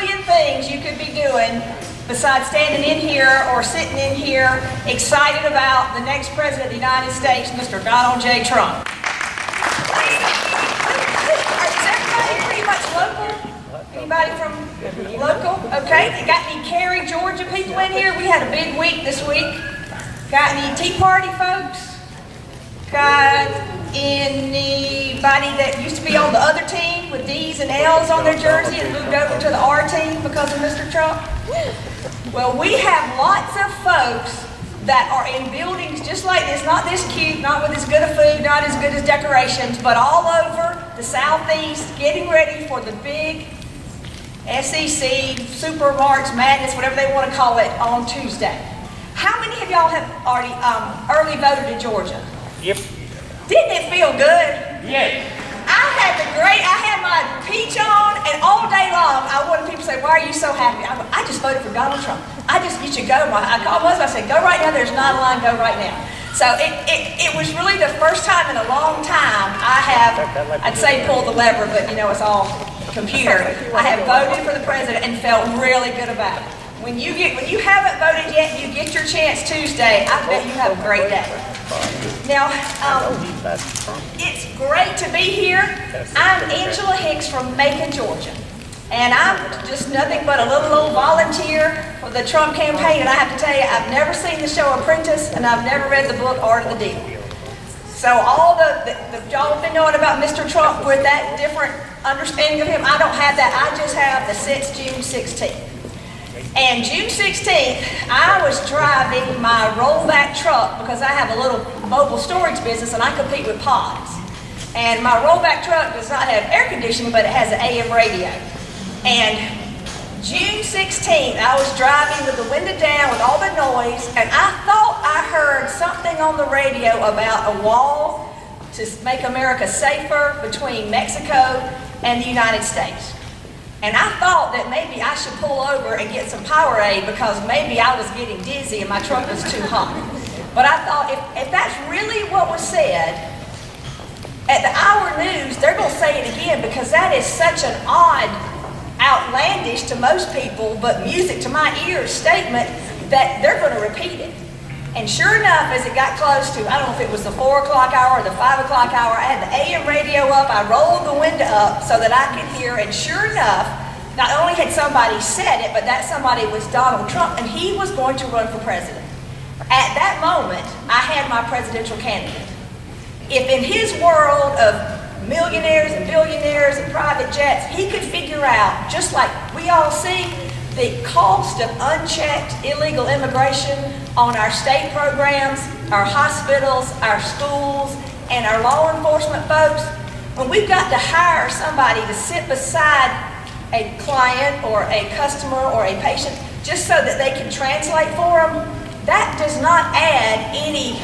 million things you could be doing besides standing in here or sitting in here excited about the next President of the United States, Mr. Donald J. Trump. Is everybody pretty much local? Anybody from local? Okay. You got any Cary, Georgia people in here? We had a big week this week. Got any Tea Party folks? Got anybody that used to be on the other team with D's and L's on their jersey and moved over to the R team because of Mr. Trump? Well, we have lots of folks that are in buildings just like this, not this cute, not with as good of food, not as good as decorations, but all over the Southeast, getting ready for the big SEC, Super March Madness, whatever they want to call it, on Tuesday. How many of y'all have already early voted in Georgia? Yep. Didn't it feel good? Yes. I had my peach on, and all day long, I wanted people to say, why are you so happy? I just voted for Donald Trump. You should go. I called my husband, I said, go right now, there's not a line, go right now. So it was really the first time in a long time I have, I'd say pull the lever, but you know, it's all computer. I have voted for the president and felt really good about it. When you haven't voted yet, you get your chance Tuesday, I bet you have a great day. Now, it's great to be here. I'm Angela Hicks from Macon, Georgia. And I'm just nothing but a little volunteer for the Trump campaign. And I have to tell you, I've never seen the show Apprentice, and I've never read the book Art of the Deal. So all y'all have been knowing about Mr. Trump with that different understanding of him. I don't have that. I just have the since June 16th. And June 16th, I was driving my rollback truck because I have a little mobile storage business and I compete with pods. And my rollback truck does not have air conditioning, but it has an AM radio. And June 16th, I was driving with the window down with all the noise, and I thought I heard something on the radio about a wall to make America safer between Mexico and the United States. And I thought that maybe I should pull over and get some Powerade because maybe I was getting dizzy and my truck was too hot. But I thought if that's really what was said, at the hour news, they're going to say it again because that is such an odd, outlandish to most people, but music to my ears statement that they're going to repeat it. And sure enough, as it got close to, I don't know if it was the 4 o'clock hour or the 5 o'clock hour, I had the AM radio up, I rolled the window up so that I could hear, and sure enough, not only had somebody said it, but that somebody was Donald Trump, and he was going to run for president. At that moment, I had my presidential candidate. If in his world of millionaires and billionaires and private jets, he could figure out, just like we all see, the cost of unchecked illegal immigration on our state programs, our hospitals, our schools, and our law enforcement folks, when we've got to hire somebody to sit beside a client or a customer or a patient just so that they can translate for them, that does not add any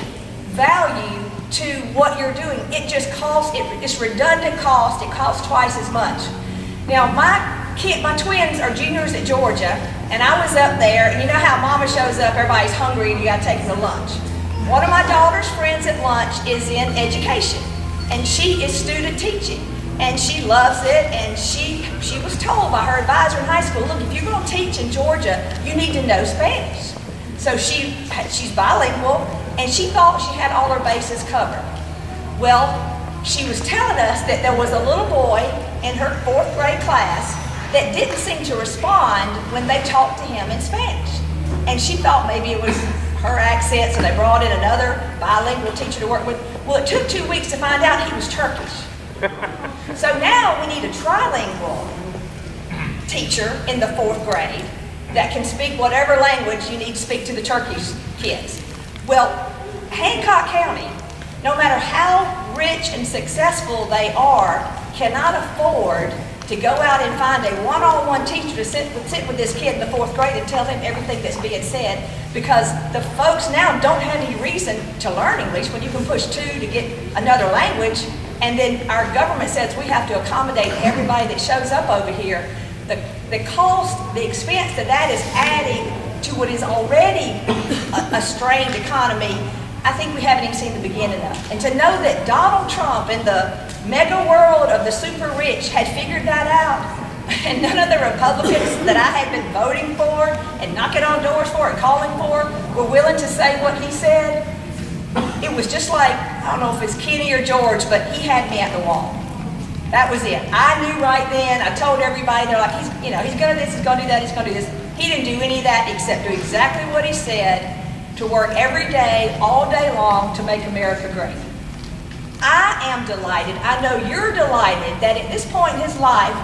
value to what you're doing. It just costs, it's redundant cost, it costs twice as much. Now my twins are juniors at Georgia, and I was up there, and you know how mama shows up, everybody's hungry, and you gotta take them to lunch. One of my daughter's friends at lunch is in education, and she is student teaching, and she loves it, and she was told by her advisor in high school, look, if you're gonna teach in Georgia, you need to know Spanish. So she's bilingual, and she thought she had all her bases covered. Well, she was telling us that there was a little boy in her 4th grade class that didn't seem to respond when they talked to him in Spanish. And she thought maybe it was her accent, so they brought in another bilingual teacher to work with. Well, it took 2 weeks to find out he was Turkish. So now we need a trilingual teacher in the 4th grade that can speak whatever language you need to speak to the Turkish kids. Well, Hancock County, no matter how rich and successful they are, cannot afford to go out and find a one-on-one teacher to sit with this kid in the 4th grade and tell him everything that's being said, because the folks now don't have any reason to learn English when you can push 2 to get another language, and then our government says we have to accommodate everybody that shows up over here. The cost, the expense that is adding to what is already a strained economy, I think we haven't even seen the beginning of. And to know that Donald Trump in the mega world of the super rich had figured that out, and none of the Republicans that I had been voting for and knocking on doors for and calling for were willing to say what he said, it was just like, I don't know if it's Kenny or George, but he had me at the wall. That was it. I knew right then. I told everybody, they're like, he's going to do this, he's going to do that, he's going to do this. He didn't do any of that except do exactly what he said, to work every day, all day long, to make America great. I am delighted. I know you're delighted that at this point in his life,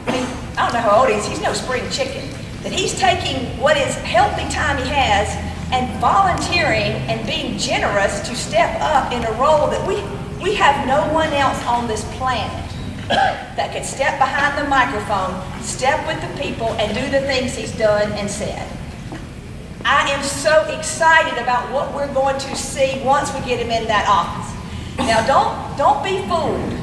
I mean, I don't know how old he is, he's no spring chicken, that he's taking what is healthy time he has and volunteering and being generous to step up in a role that we have no one else on this planet that could step behind the microphone, step with the people, and do the things he's done and said. I am so excited about what we're going to see once we get him in that office. Now, don't be fooled.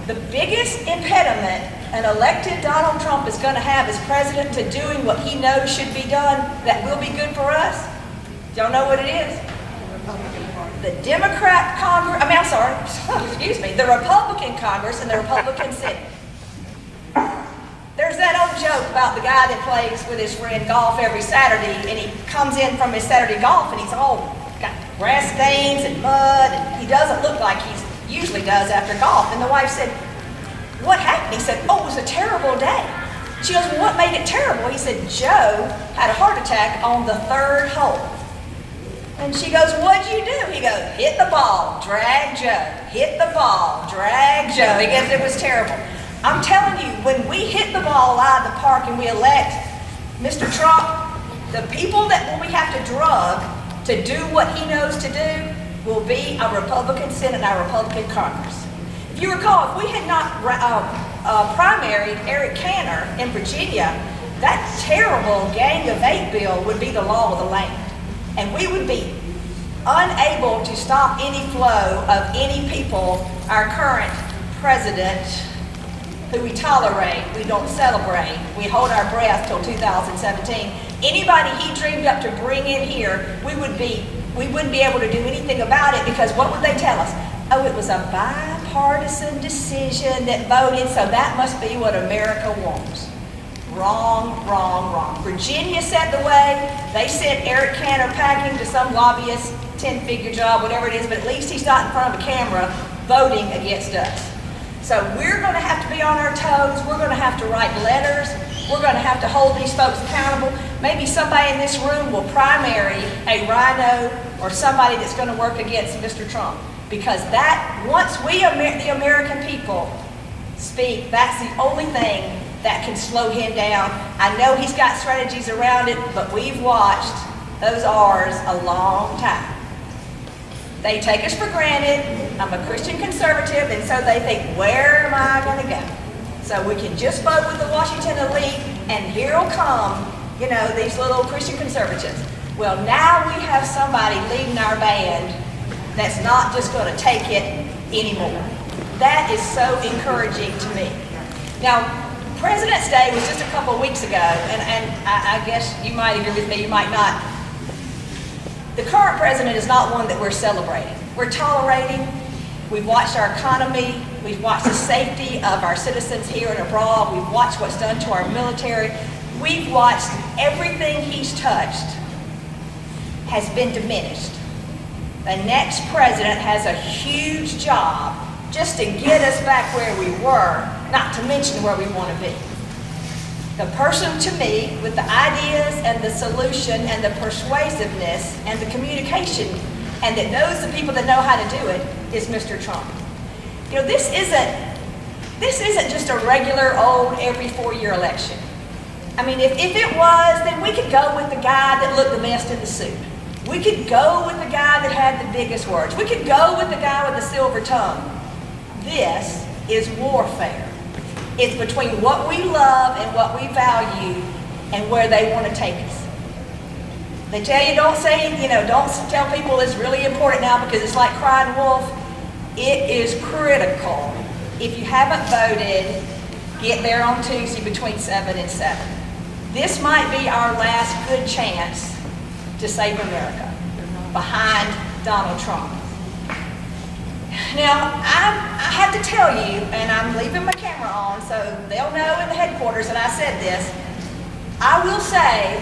The biggest impediment an elected Donald Trump is going to have as president to doing what he knows should be done that will be good for us, y'all know what it is? The Democrat Congress, the Republican Congress and the Republican Senate. There's that old joke about the guy that plays with his friend golf every Saturday, and he comes in from his Saturday golf and he's all got grass stains and mud, and he doesn't look like he usually does after golf. And the wife said, "What happened?" He said, "Oh, it was a terrible day." She goes, "Well, what made it terrible?" He said, "Joe had a heart attack on the third hole." And she goes, "What'd you do?" He goes, "Hit the ball, drag Joe. Hit the ball, drag Joe." He goes, "It was terrible." I'm telling you, when we hit the ball out of the park and we elect Mr. Trump, the people that we have to drug to do what he knows to do will be a Republican Senate and a Republican Congress. If you recall, if we had not primaried Eric Cantor in Virginia, that terrible Gang of Eight bill would be the law of the land. And we would be unable to stop any flow of any people, our current president, who we tolerate, we don't celebrate, we hold our breath till 2017. Anybody he dreamed up to bring in here, we wouldn't be able to do anything about it, because what would they tell us? Oh, it was a bipartisan decision that voted, so that must be what America wants. Wrong, wrong, wrong. Virginia set the way. They sent Eric Cantor packing to some lobbyist 10-figure job, whatever it is, but at least he's not in front of a camera voting against us. So we're going to have to be on our toes. We're going to have to write letters. We're going to have to hold these folks accountable. Maybe somebody in this room will primary a rhino or somebody that's going to work against Mr. Trump. Because that, once we, the American people, speak, that's the only thing that can slow him down. I know he's got strategies around it, but we've watched those R's a long time. They take us for granted. I'm a Christian conservative, and so they think, where am I going to go? So we can just vote with the Washington elite, and here'll come, these little Christian conservatives. Well, now we have somebody leading our band that's not just going to take it anymore. That is so encouraging to me. Now, President's Day was just a couple of weeks ago, and I guess you might agree with me, you might not. The current president is not one that we're celebrating. We're tolerating. We've watched our economy. We've watched the safety of our citizens here and abroad. We've watched what's done to our military. We've watched everything he's touched has been diminished. The next president has a huge job just to get us back where we were, not to mention where we want to be. The person, to me, with the ideas and the solution and the persuasiveness and the communication and that knows the people that know how to do it is Mr. Trump. This isn't just a regular old every 4-year election. I mean, if it was, then we could go with the guy that looked the best in the suit. We could go with the guy that had the biggest words. We could go with the guy with the silver tongue. This is warfare. It's between what we love and what we value and where they want to take us. They tell you, don't tell people it's really important now because it's like crying wolf. It is critical. If you haven't voted, get there on Tuesday between 7 and 7. This might be our last good chance to save America behind Donald Trump. Now, I have to tell you, and I'm leaving my camera on so they'll know in the headquarters that I said this. I will say,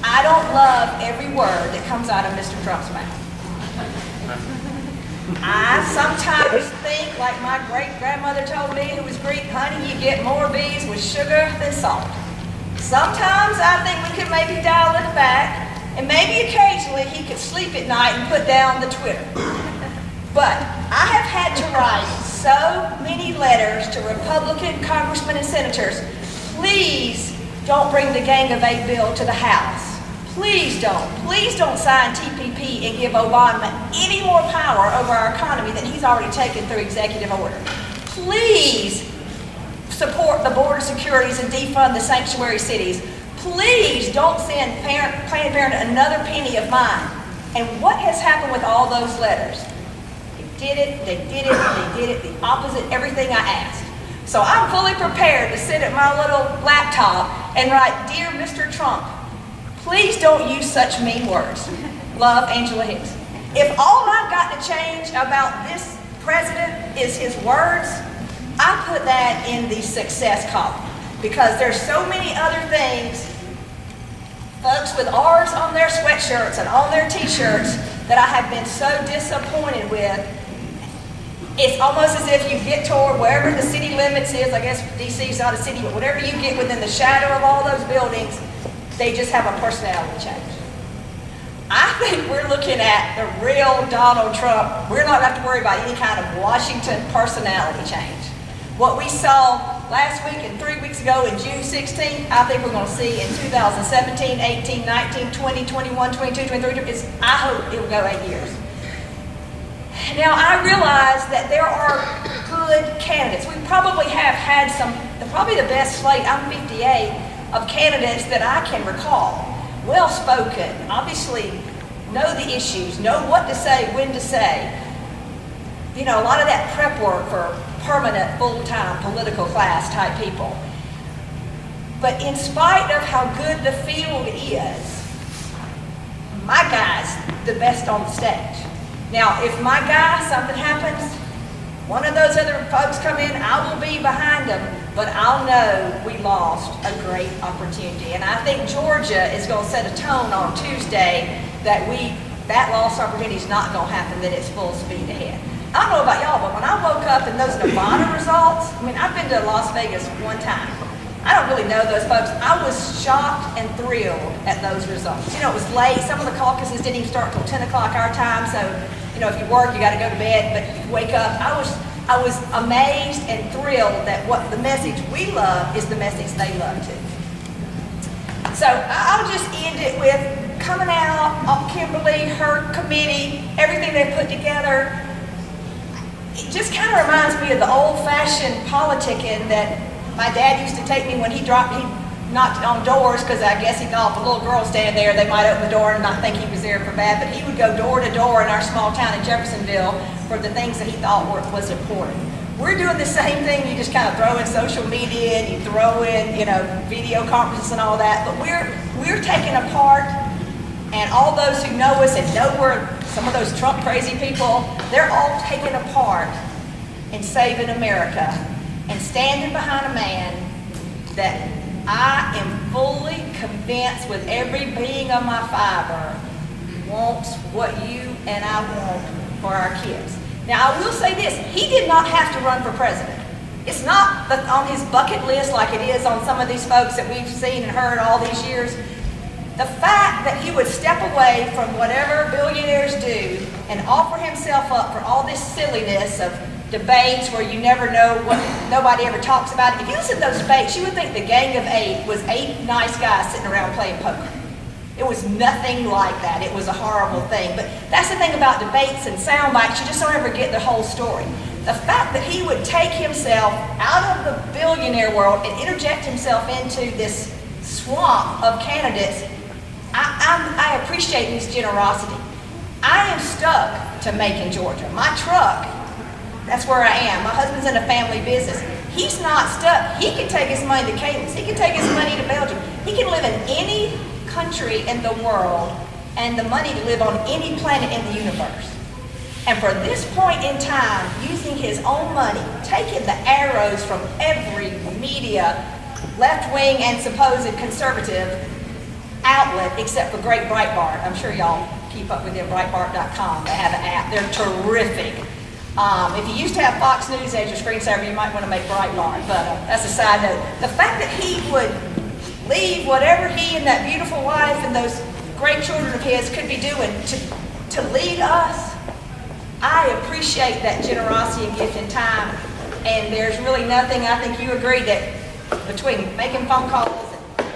I don't love every word that comes out of Mr. Trump's mouth. I sometimes think, like my great-grandmother told me, who was Greek, honey, you get more bees with sugar than salt. Sometimes I think we could maybe dial it back, and maybe occasionally he could sleep at night and put down the Twitter. But I have had to write so many letters to Republican congressmen and senators. Please don't bring the Gang of Eight bill to the House. Please don't. Please don't sign TPP and give Obama any more power over our economy than he's already taken through executive order. Please support the border securities and defund the sanctuary cities. Please don't send Planned Parenthood another penny of mine. And what has happened with all those letters? They did it, the opposite, everything I asked. So I'm fully prepared to sit at my little laptop and write, Dear Mr. Trump, please don't use such mean words. Love, Angela Hicks. If all I've got to change about this president is his words, I put that in the success column because there's so many other things, folks with R's on their sweatshirts and on their t-shirts that I have been so disappointed with. It's almost as if you get toward wherever the city limits is, I guess DC's not a city, but whatever you get within the shadow of all those buildings, they just have a personality change. I think we're looking at the real Donald Trump. We're not going to have to worry about any kind of Washington personality change. What we saw last week and 3 weeks ago in June 16th, I think we're going to see in 2017, 18, 19, 20, 21, 22, 23, I hope it will go 8 years. Now, I realize that there are good candidates. We probably have had probably the best slate, I'm 58, of candidates that I can recall. Well-spoken, obviously know the issues, know what to say, when to say. You know, a lot of that prep work for permanent, full-time, political class type people. But in spite of how good the field is, my guy's the best on the stage. Now, if my guy, something happens, one of those other folks come in, I will be behind them, but I'll know we lost a great opportunity. And I think Georgia is going to set a tone on Tuesday that that lost opportunity is not going to happen, that it's full speed ahead. I don't know about y'all, but when I woke up in those Nevada results, I mean, I've been to Las Vegas one time. I don't really know those folks. I was shocked and thrilled at those results. You know, it was late. Some of the caucuses didn't even start till 10 o'clock our time, so, you know, if you work, you got to go to bed, but you wake up. I was amazed and thrilled that what the message we love is the message they love too. So I'll just end it with coming out, Kimberly, her committee, everything they put together. It just kind of reminds me of the old-fashioned politicking that my dad used to take me when he knocked on doors, because I guess he thought if a little girl standing there, they might open the door and not think he was there for bad, but he would go door to door in our small town in Jeffersonville for the things that he thought was important. We're doing the same thing. You just kind of throw in social media and you throw in, you know, video conferences and all that, but we're taking apart, and all those who know us and know we're some of those Trump crazy people, they're all taken apart in saving America and standing behind a man that I am fully convinced with every being of my fiber wants what you and I want for our kids. Now, I will say this, he did not have to run for president. It's not on his bucket list like it is on some of these folks that we've seen and heard all these years. The fact that he would step away from whatever billionaires do and offer himself up for all this silliness of debates where you never know what, nobody ever talks about it. If you listen to those debates, you would think the Gang of Eight was 8 nice guys sitting around playing poker. It was nothing like that. It was a horrible thing. But that's the thing about debates and sound bites, you just don't ever get the whole story. The fact that he would take himself out of the billionaire world and interject himself into this swamp of candidates, I appreciate his generosity. I am stuck to Macon, Georgia. My truck, that's where I am. My husband's in a family business. He's not stuck. He can take his money to Cadence. He can take his money to Belgium. He can live in any country in the world and the money to live on any planet in the universe. And for this point in time, using his own money, taking the arrows from every media, left-wing and supposed conservative outlet, except for Great Breitbart. I'm sure y'all keep up with them, Breitbart.com. They have an app. They're terrific. If you used to have Fox News as your screensaver, you might want to make Breitbart, but that's a side note. The fact that he would leave whatever he and that beautiful wife and those great children of his could be doing to lead us, I appreciate that generosity and gift in time, and there's really nothing, I think you agree, that between making phone calls and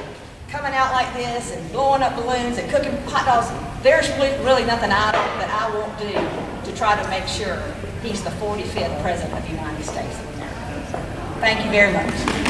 coming out like this and blowing up balloons and cooking hot dogs, there's really nothing that I won't do to try to make sure he's the 45th President of the United States of America. Thank you very much.